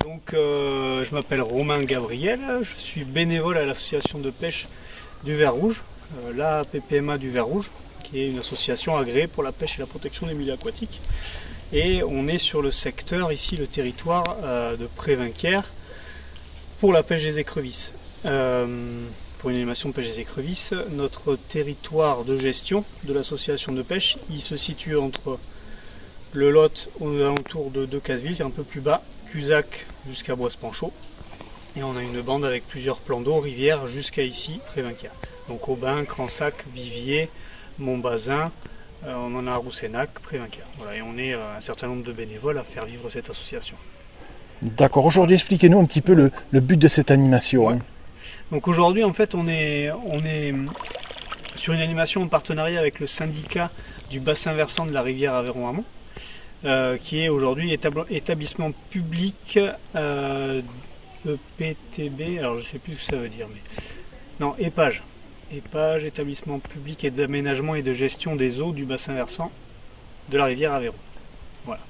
Donc je m'appelle Romain Gabriel, je suis bénévole à l'association de pêche du Ver Rouge, la PPMA du Ver Rouge, qui est une association agréée pour la pêche et la protection des milieux aquatiques. Et on est sur le secteur, ici le territoire de Prévinquières, pour la pêche des écrevisses. Pour une animation de pêche des écrevisses, notre territoire de gestion de l'association de pêche, il se situe entre le Lot aux alentours de Decazeville, c'est un peu plus bas, Cusac jusqu'à Boisse-Panchaud. Et on a une bande avec plusieurs plans d'eau, rivières, jusqu'à ici, Prévinquières. Donc Aubin, Cransac, Vivier, Montbazin, on en a à Roussenac, Prévinquières. Voilà, et on est un certain nombre de bénévoles à faire vivre cette association. D'accord, aujourd'hui expliquez-nous un petit peu le but de cette animation. Ouais. Donc aujourd'hui en fait on est sur une animation en partenariat avec le syndicat du bassin versant de la rivière Aveyron-Amont, qui est aujourd'hui établissement public EPTB, alors je ne sais plus ce que ça veut dire, mais non, EPAGE, établissement public et d'aménagement et de gestion des eaux du bassin versant de la rivière Aveyron. Voilà,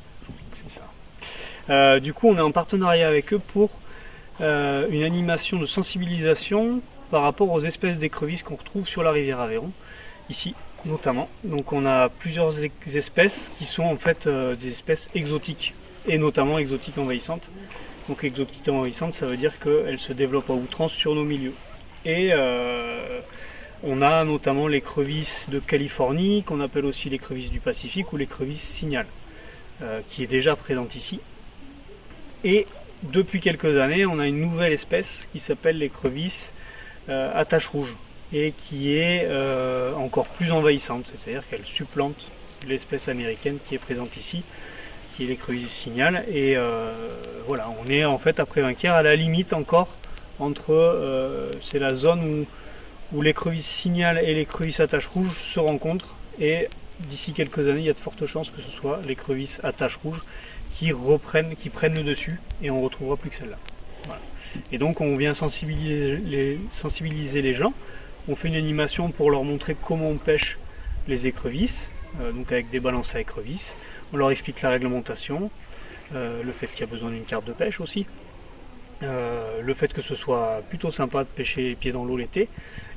c'est ça. Du coup on est en partenariat avec eux pour une animation de sensibilisation par rapport aux espèces d'écrevisses qu'on retrouve sur la rivière Aveyron, ici notamment. Donc on a plusieurs espèces qui sont en fait des espèces exotiques, et notamment exotiques envahissantes. Donc exotiques envahissantes, ça veut dire qu'elles se développent à outrance sur nos milieux. Et on a notamment l'écrevisse de Californie, qu'on appelle aussi l'écrevisse du Pacifique ou l'écrevisse signal, qui est déjà présente ici. Et depuis quelques années, on a une nouvelle espèce qui s'appelle l'écrevisse à tache rouge et qui est encore plus envahissante, c'est-à-dire qu'elle supplante l'espèce américaine qui est présente ici, qui est l'écrevisse signal. Et voilà, on est en fait à Prévinquières à la limite encore entre, c'est la zone où l'écrevisse signal et l'écrevisse à tache rouge se rencontrent, et d'ici quelques années, il y a de fortes chances que ce soit l'écrevisse à tache rouge qui prennent le dessus, et on ne retrouvera plus que celle-là. Voilà. Et donc on vient sensibiliser les gens, on fait une animation pour leur montrer comment on pêche les écrevisses, donc avec des balances à écrevisses, on leur explique la réglementation, le fait qu'il y a besoin d'une carte de pêche aussi, le fait que ce soit plutôt sympa de pêcher les pieds dans l'eau l'été,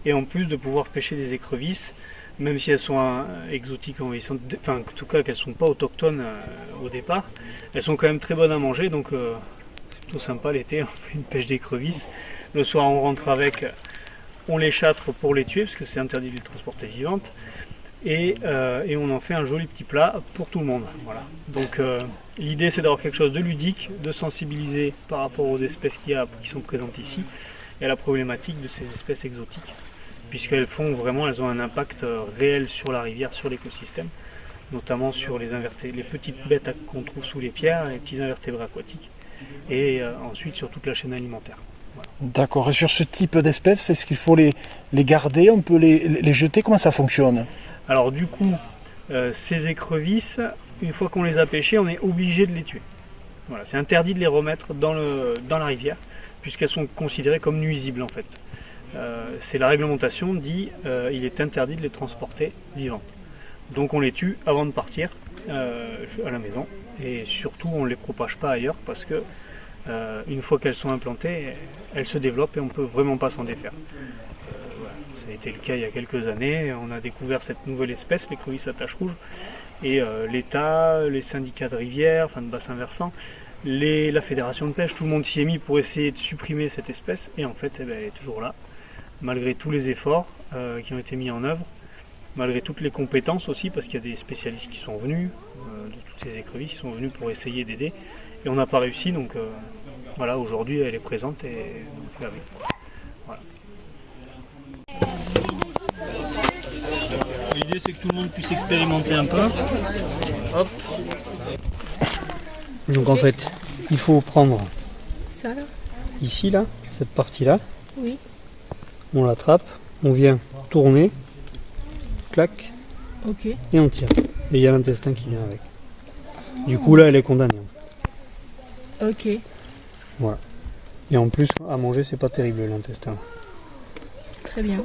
et en plus de pouvoir pêcher des écrevisses, même si elles sont exotiques, envahissantes, enfin en tout cas qu'elles ne sont pas autochtones au départ, elles sont quand même très bonnes à manger, donc c'est plutôt sympa l'été, on fait une pêche d'écrevisses. Le soir on rentre avec, on les châtre pour les tuer, parce que c'est interdit de les transporter vivantes, et on en fait un joli petit plat pour tout le monde. Voilà. Donc l'idée c'est d'avoir quelque chose de ludique, de sensibiliser par rapport aux espèces qui sont présentes ici, et à la problématique de ces espèces exotiques, puisqu'elles elles ont un impact réel sur la rivière, sur l'écosystème, notamment sur les petites bêtes qu'on trouve sous les pierres, les petits invertébrés aquatiques, et ensuite sur toute la chaîne alimentaire. Voilà. D'accord, et sur ce type d'espèces, est-ce qu'il faut les garder, on peut les jeter, comment ça fonctionne? Alors du coup, ces écrevisses, une fois qu'on les a pêchées, on est obligé de les tuer. Voilà, c'est interdit de les remettre dans la rivière, puisqu'elles sont considérées comme nuisibles en fait. C'est la réglementation dit il est interdit de les transporter vivantes. Donc on les tue avant de partir à la maison, et surtout on ne les propage pas ailleurs, parce que une fois qu'elles sont implantées, elles se développent et on ne peut vraiment pas s'en défaire. Voilà. Ça a été le cas il y a quelques années, on a découvert cette nouvelle espèce, l'écrevisse à tache rouge, et l'État, les syndicats de rivière, enfin de bassin versant, la fédération de pêche, tout le monde s'y est mis pour essayer de supprimer cette espèce, et en fait elle est toujours là, malgré tous les efforts qui ont été mis en œuvre, malgré toutes les compétences aussi, parce qu'il y a des spécialistes qui sont venus, de toutes ces écrevisses qui sont venus pour essayer d'aider, et on n'a pas réussi, donc voilà, aujourd'hui elle est présente et on fait avec. Voilà. L'idée c'est que tout le monde puisse expérimenter un peu. Hop. Donc en fait, il faut prendre ça là, ici là, cette partie là, oui, on l'attrape, on vient tourner, clac, ok, et on tire. Et il y a l'intestin qui vient avec. Du coup là elle est condamnée. ok. Voilà. Et en plus à manger c'est pas terrible l'intestin. Très bien.